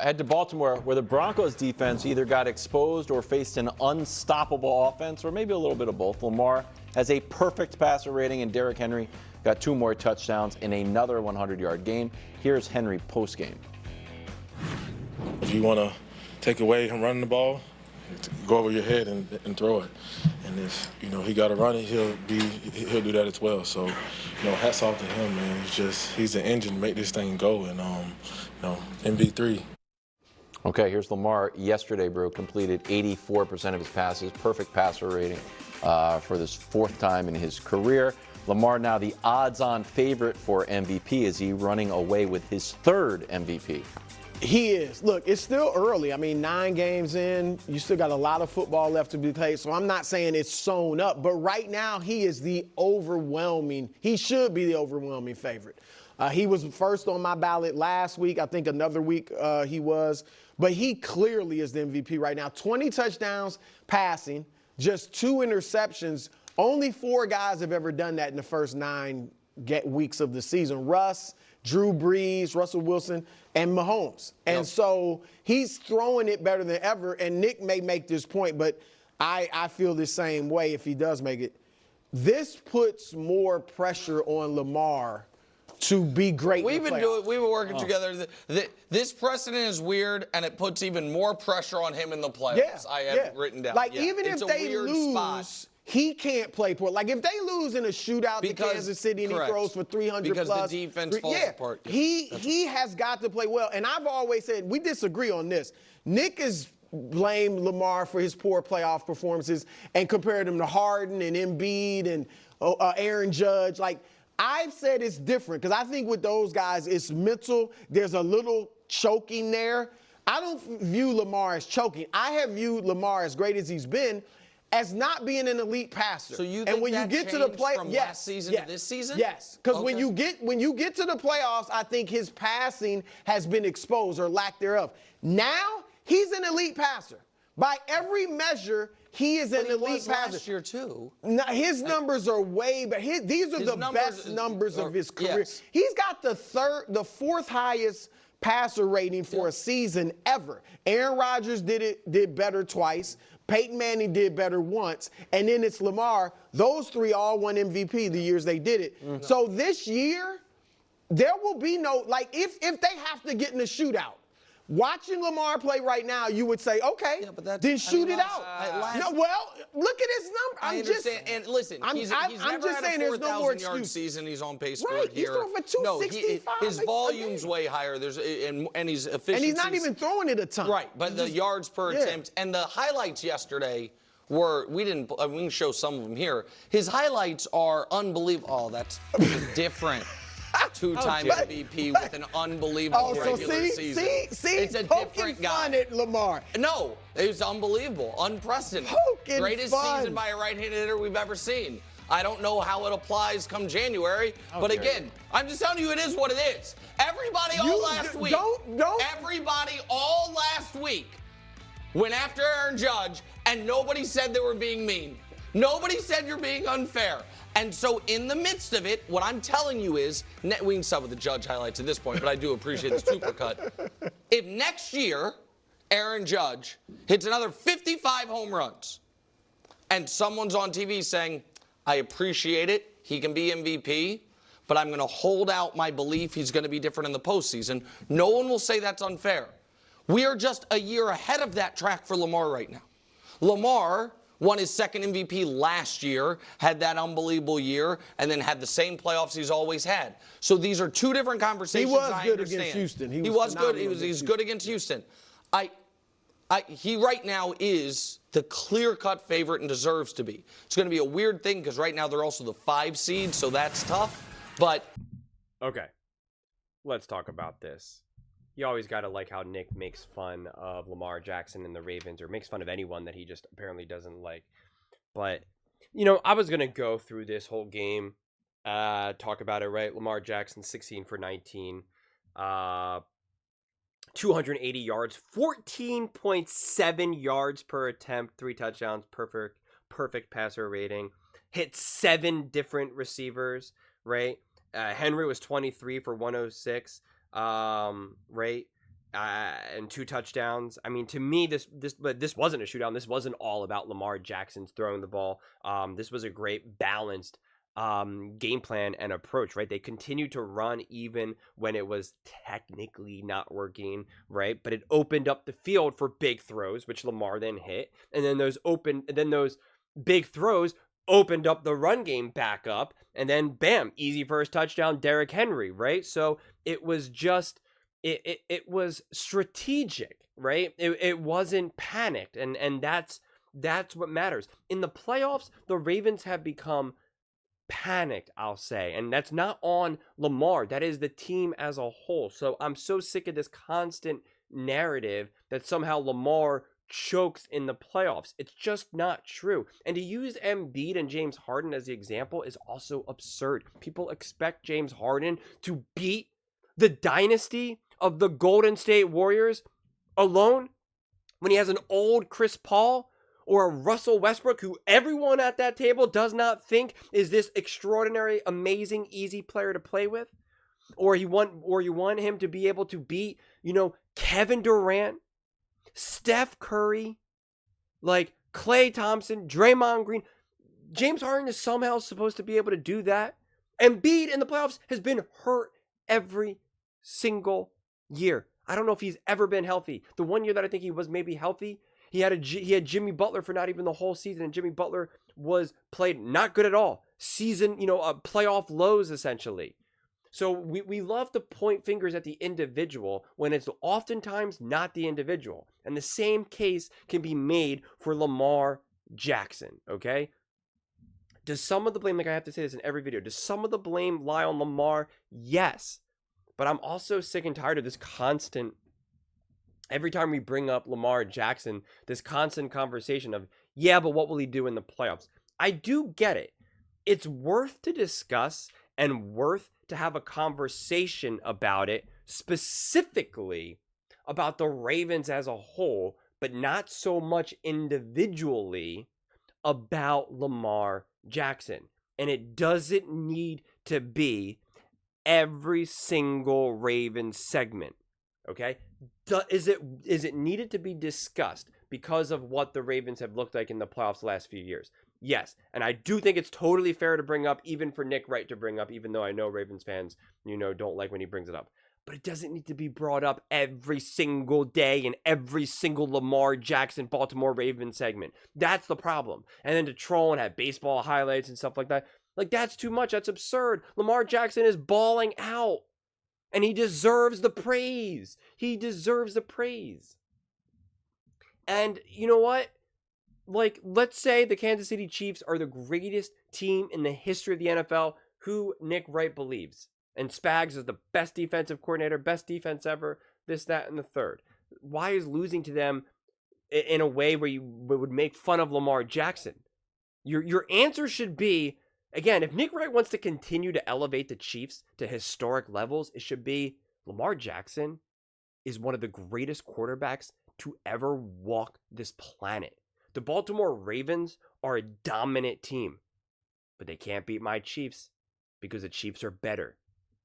Head to Baltimore, where the Broncos defense either got exposed or faced an unstoppable offense, or maybe a little bit of both. Lamar has a perfect passer rating, and Derrick Henry got 2 more touchdowns in another 100-yard game. Here's Henry postgame. If you want to take away him running the ball, go over your head and throw it. And if he got to run it, he'll do that as well. So, hats off to him, man. He's the engine to make this thing go. And MV3. Okay, here's Lamar yesterday, bro. Completed 84% of his passes, perfect passer rating for this 4th time in his career. Lamar now the odds-on favorite for MVP. Is he running away with his 3rd MVP? He is. Look, it's still early. I mean, 9 games in, you still got a lot of football left to be played, so I'm not saying it's sewn up, but right now he is he should be the overwhelming favorite. He was first on my ballot last week. I think another week he was, but he clearly is the MVP right now. 20 touchdowns passing, just 2 interceptions. Only 4 guys have ever done that in the first 9 weeks of the season. Russ, Drew Brees, Russell Wilson, and Mahomes. And so he's throwing it better than ever. And Nick may make this point, but I feel the same way if he does make it. This puts more pressure on Lamar to be great. We've been working together. This precedent is weird, and it puts even more pressure on him in the playoffs. Yeah, I have written down. Like, even if they lose, he can't play poor. Like, if they lose in a shootout to Kansas City and he throws for 300 because plus. The defense falls apart. He has got to play well. And I've always said, we disagree on this. Nick has blamed Lamar for his poor playoff performances and compared him to Harden and Embiid and Aaron Judge. Like, I've said it's different because I think with those guys, it's mental. There's a little choking there. I don't view Lamar as choking. I have viewed Lamar, as great as he's been, as not being an elite passer. So you think and when you get to the from last season to this season? Yes, because when you get to the playoffs, I think his passing has been exposed or lack thereof. Now he's an elite passer. By every measure, he is an elite passer. Last year too. Now, his numbers are way better. These are the best numbers of his career. Yes. He's got the 4th highest passer rating for a season ever. Aaron Rodgers did better twice. Peyton Manning did better once, and then it's Lamar. Those 3 all won MVP the years they did it. Mm-hmm. So this year, there will be no, like, if they have to get in a shootout, watching Lamar play right now, you would say, okay, then shoot it out. No, well, look at his number. I understand. And listen, he's never had a 4,000-yard season. He's on pace for it here. He's throwing for 265. His volume's way higher. And he's efficient. And he's not even throwing it a ton. Right, but the yards per attempt and the highlights yesterday were, we can show some of them here. His highlights are unbelievable. Oh, that's different. 2-time MVP with an unbelievable regular season. See, it's a different guy. Fun at Lamar. No, it was unbelievable, unprecedented. Greatest season by a right-handed hitter we've ever seen. I don't know how it applies come January, but again, I'm just telling you it is what it is. Everybody all last week went after Aaron Judge, and nobody said they were being mean. Nobody said you're being unfair. And so in the midst of it, what I'm telling you is, we can stop with the Judge highlights at this point, but I do appreciate the supercut. If next year Aaron Judge hits another 55 home runs and someone's on TV saying, I appreciate it, he can be MVP, but I'm going to hold out my belief he's going to be different in the postseason, no one will say that's unfair. We are just a year ahead of that track for Lamar right now. Lamar won his 2nd MVP last year, had that unbelievable year, and then had the same playoffs he's always had. So these are 2 different conversations. He was good against Houston. He was good. He's good against Houston. He right now is the clear-cut favorite and deserves to be. It's going to be a weird thing because right now they're also the 5 seed, so that's tough. But okay, let's talk about this. You always got to like how Nick makes fun of Lamar Jackson and the Ravens, or makes fun of anyone that he just apparently doesn't like. But, I was going to go through this whole game, talk about it, right? Lamar Jackson, 16 for 19, 280 yards, 14.7 yards per attempt, 3 touchdowns, perfect passer rating, hit 7 different receivers, right? Henry was 23 for 106. Right? and 2 touchdowns. I mean, to me, this wasn't a shootout. This wasn't all about Lamar Jackson's throwing the ball. This was a great balanced game plan and approach, right? They continued to run even when it was technically not working, right? But it opened up the field for big throws, which Lamar then hit, and then those big throws opened up the run game back up, and then bam, easy first touchdown, Derrick Henry, right? So it was just it was strategic, right? It wasn't panicked, and that's what matters. In the playoffs, the Ravens have become panicked, I'll say, and that's not on Lamar. That is the team as a whole. So I'm so sick of this constant narrative that somehow Lamar chokes in the playoffs. It's just not true. And to use Embiid and James Harden as the example is also absurd. People expect James Harden to beat the dynasty of the Golden State Warriors alone when he has an old Chris Paul or a Russell Westbrook, who everyone at that table does not think is this extraordinary, amazing, easy player to play with, or you want him to be able to beat, Kevin Durant, Steph Curry, like Klay Thompson, Draymond Green. James Harden is somehow supposed to be able to do that. Embiid in the playoffs has been hurt every single year. I don't know if he's ever been healthy. The one year that I think he was maybe healthy, he had Jimmy Butler for not even the whole season, and Jimmy Butler was played not good at all. Season, playoff lows essentially. So we love to point fingers at the individual when it's oftentimes not the individual. And the same case can be made for Lamar Jackson, okay? Does some of the blame, like I have to say this in every video, does some of the blame lie on Lamar? Yes. But I'm also sick and tired of this constant, every time we bring up Lamar Jackson, this constant conversation of, yeah, but what will he do in the playoffs? I do get it. It's worth to discuss and worth to have a conversation about it, specifically about the Ravens as a whole, but not so much individually about Lamar Jackson. And it doesn't need to be every single Ravens segment, okay? Is it needed to be discussed because of what the Ravens have looked like in the playoffs the last few years? Yes, and I do think it's totally fair to bring up, even for Nick Wright to bring up, even though I know Ravens fans, don't like when he brings it up. But it doesn't need to be brought up every single day in every single Lamar Jackson Baltimore Ravens segment. That's the problem. And then to troll and have baseball highlights and stuff like that, like that's too much. That's absurd. Lamar Jackson is balling out. And he deserves the praise. He deserves the praise. And you know what? Like, let's say the Kansas City Chiefs are the greatest team in the history of the NFL, who Nick Wright believes. And Spags is the best defensive coordinator, best defense ever, this, that, and the third. Why is losing to them in a way where you would make fun of Lamar Jackson? Your answer should be, again, if Nick Wright wants to continue to elevate the Chiefs to historic levels, it should be Lamar Jackson is one of the greatest quarterbacks to ever walk this planet. The Baltimore Ravens are a dominant team, but they can't beat my Chiefs because the Chiefs are better.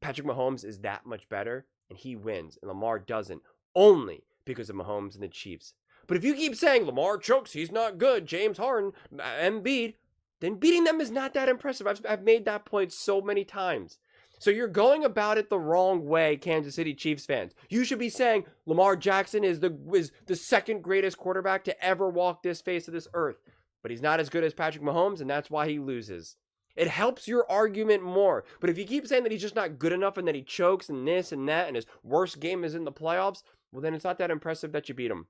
Patrick Mahomes is that much better, and he wins, and Lamar doesn't, only because of Mahomes and the Chiefs. But if you keep saying Lamar chokes, he's not good, James Harden, Embiid, then beating them is not that impressive. I've made that point so many times. So you're going about it the wrong way, Kansas City Chiefs fans. You should be saying Lamar Jackson is the second greatest quarterback to ever walk this face of this earth. But he's not as good as Patrick Mahomes, and that's why he loses. It helps your argument more. But if you keep saying that he's just not good enough and that he chokes and this and that and his worst game is in the playoffs, well, then it's not that impressive that you beat him.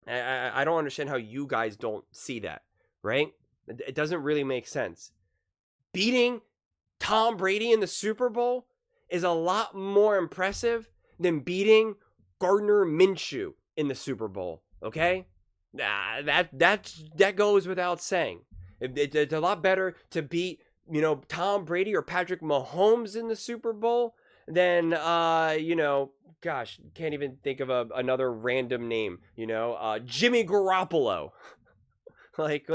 I don't understand how you guys don't see that, right? It doesn't really make sense. Beating Tom Brady in the Super Bowl is a lot more impressive than beating Gardner Minshew in the Super Bowl, okay? That goes without saying. It's a lot better to beat, Tom Brady or Patrick Mahomes in the Super Bowl than, gosh, can't even think of another random name, Jimmy Garoppolo. like,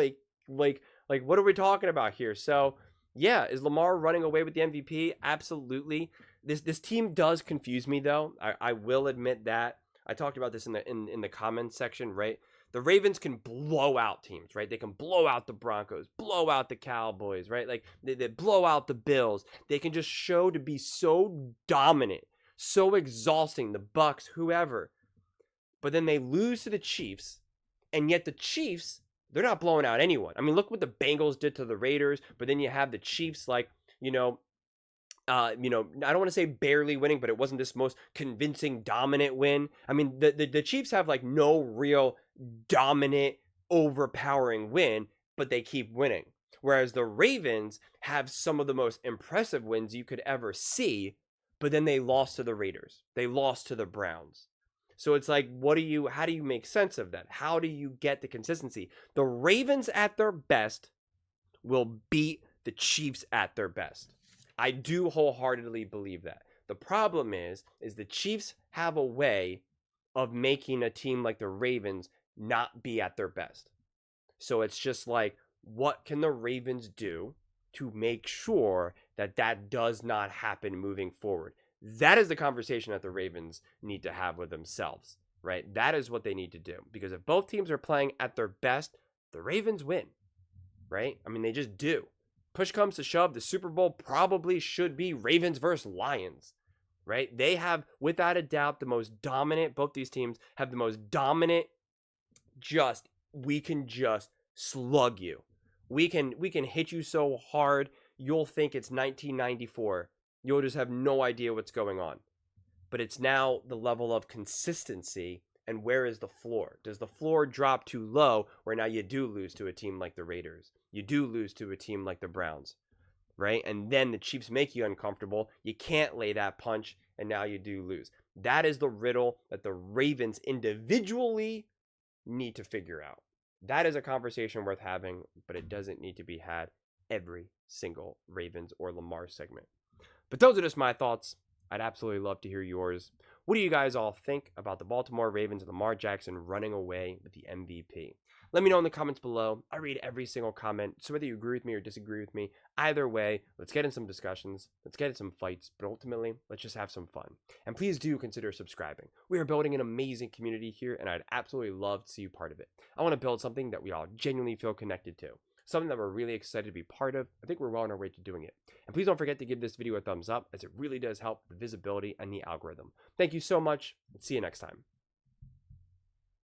what are we talking about here? So, yeah, is Lamar running away with the MVP? Absolutely. This team does confuse me though. I will admit that. I talked about this in the comments section, right? The Ravens can blow out teams, right? They can blow out the Broncos, blow out the Cowboys, right? Like they blow out the Bills. They can just show to be so dominant, so exhausting, the Bucks, whoever. But then they lose to the Chiefs, and yet the Chiefs, they're not blowing out anyone. I mean, look what the Bengals did to the Raiders, but then you have the Chiefs like, I don't want to say barely winning, but it wasn't this most convincing, dominant win. I mean, the Chiefs have like no real dominant, overpowering win, but they keep winning. Whereas the Ravens have some of the most impressive wins you could ever see, but then they lost to the Raiders. They lost to the Browns. So it's like, how do you make sense of that? How do you get the consistency? The Ravens at their best will beat the Chiefs at their best. I do wholeheartedly believe that. The problem is the Chiefs have a way of making a team like the Ravens not be at their best. So it's just like, what can the Ravens do to make sure that that does not happen moving forward? That is the conversation that the Ravens need to have with themselves, right? That is what they need to do. Because if both teams are playing at their best, the Ravens win, right? I mean, they just do. Push comes to shove, the Super Bowl probably should be Ravens versus Lions, right? They have, without a doubt, the most dominant, both these teams have the most dominant, we can just slug you. We can hit you so hard, you'll think it's 1994. You'll just have no idea what's going on. But it's now the level of consistency, and where is the floor? Does the floor drop too low where now you do lose to a team like the Raiders? You do lose to a team like the Browns, right? And then the Chiefs make you uncomfortable. You can't lay that punch, and now you do lose. That is the riddle that the Ravens individually need to figure out. That is a conversation worth having, but it doesn't need to be had every single Ravens or Lamar segment. But those are just my thoughts. I'd absolutely love to hear yours. What do you guys all think about the Baltimore Ravens and Lamar Jackson running away with the MVP? Let me know in the comments below. I read every single comment, so whether you agree with me or disagree with me, either way, let's get in some discussions, let's get in some fights, but ultimately, let's just have some fun. And please do consider subscribing. We are building an amazing community here, and I'd absolutely love to see you part of it. I want to build something that we all genuinely feel connected to. Something that we're really excited to be part of. I think we're well on our way to doing it. And please don't forget to give this video a thumbs up, as it really does help the visibility and the algorithm. Thank you so much, and see you next time.